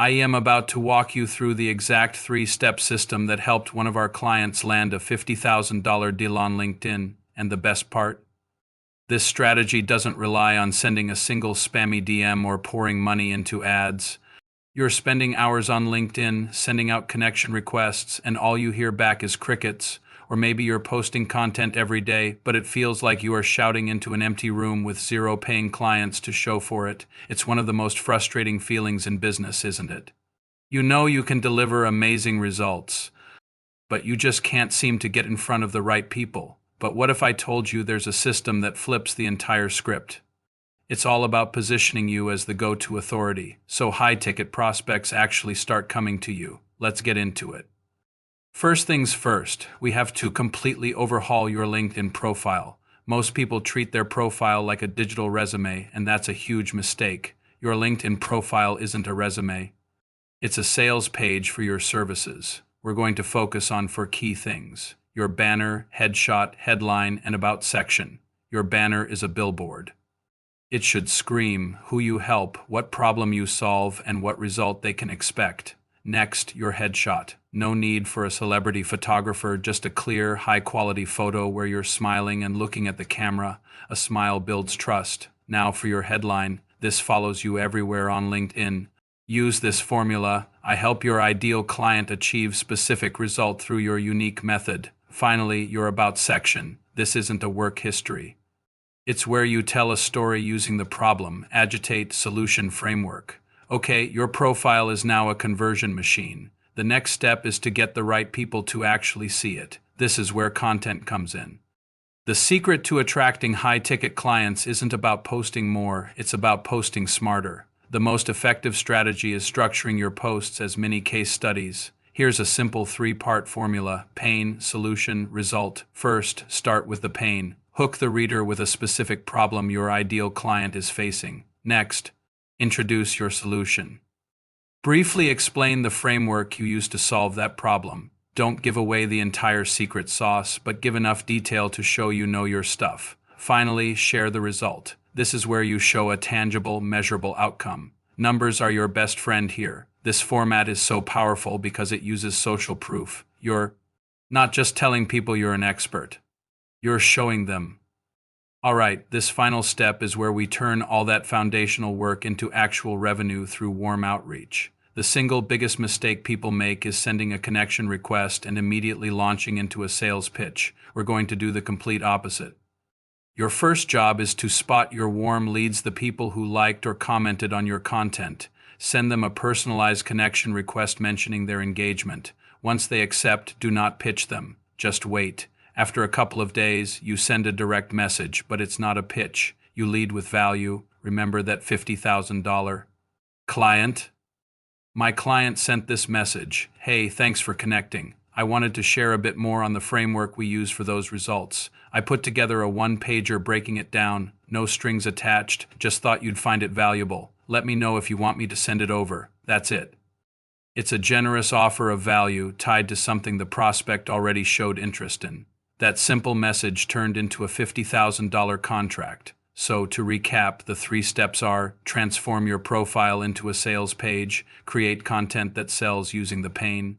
I am about to walk you through the exact three-step system that helped one of our clients land a $50,000 deal on LinkedIn, and the best part? This strategy doesn't rely on sending a single spammy DM or pouring money into ads. You're spending hours on LinkedIn, sending out connection requests, and all you hear back is crickets. Or maybe you're posting content every day, but it feels like you are shouting into an empty room with zero paying clients to show for it. It's one of the most frustrating feelings in business, isn't it? You know you can deliver amazing results, but you just can't seem to get in front of the right people. But what if I told you there's a system that flips the entire script? It's all about positioning you as the go-to authority, so high-ticket prospects actually start coming to you. Let's get into it. First things first, we have to completely overhaul your LinkedIn profile. Most people treat their profile like a digital resume, and that's a huge mistake. Your LinkedIn profile isn't a resume. It's a sales page for your services. We're going to focus on four key things: your banner, headshot, headline, and about section. Your banner is a billboard. It should scream who you help, what problem you solve, and what result they can expect. Next, your headshot. No need for a celebrity photographer, just a clear, high-quality photo where you're smiling and looking at the camera. A smile builds trust. Now for your headline. This follows you everywhere on LinkedIn. Use this formula. I help your ideal client achieve specific result through your unique method. Finally, your about section. This isn't a work history. It's where you tell a story using the problem, agitate, solution framework. Okay, your profile is now a conversion machine. The next step is to get the right people to actually see it. This is where content comes in. The secret to attracting high-ticket clients isn't about posting more, it's about posting smarter. The most effective strategy is structuring your posts as mini case studies. Here's a simple three-part formula: pain, solution, result. First, start with the pain. Hook the reader with a specific problem your ideal client is facing. Next, introduce your solution. Briefly explain the framework you use to solve that problem. Don't give away the entire secret sauce, but give enough detail to show you know your stuff. Finally, share the result. This is where you show a tangible, measurable outcome. Numbers are your best friend here. This format is so powerful because it uses social proof. You're not just telling people you're an expert. You're showing them. All right, this final step is where we turn all that foundational work into actual revenue through warm outreach. The single biggest mistake people make is sending a connection request and immediately launching into a sales pitch. We're going to do the complete opposite. Your first job is to spot your warm leads, the people who liked or commented on your content. Send them a personalized connection request mentioning their engagement. Once they accept, do not pitch them. Just wait. After a couple of days, you send a direct message, but it's not a pitch. You lead with value. Remember that $50,000 client? My client sent this message. Hey, thanks for connecting. I wanted to share a bit more on the framework we use for those results. I put together a one-pager breaking it down, no strings attached, just thought you'd find it valuable. Let me know if you want me to send it over. That's it. It's a generous offer of value tied to something the prospect already showed interest in. That simple message turned into a $50,000 contract. So, to recap, the three steps are: transform your profile into a sales page, create content that sells using the pain,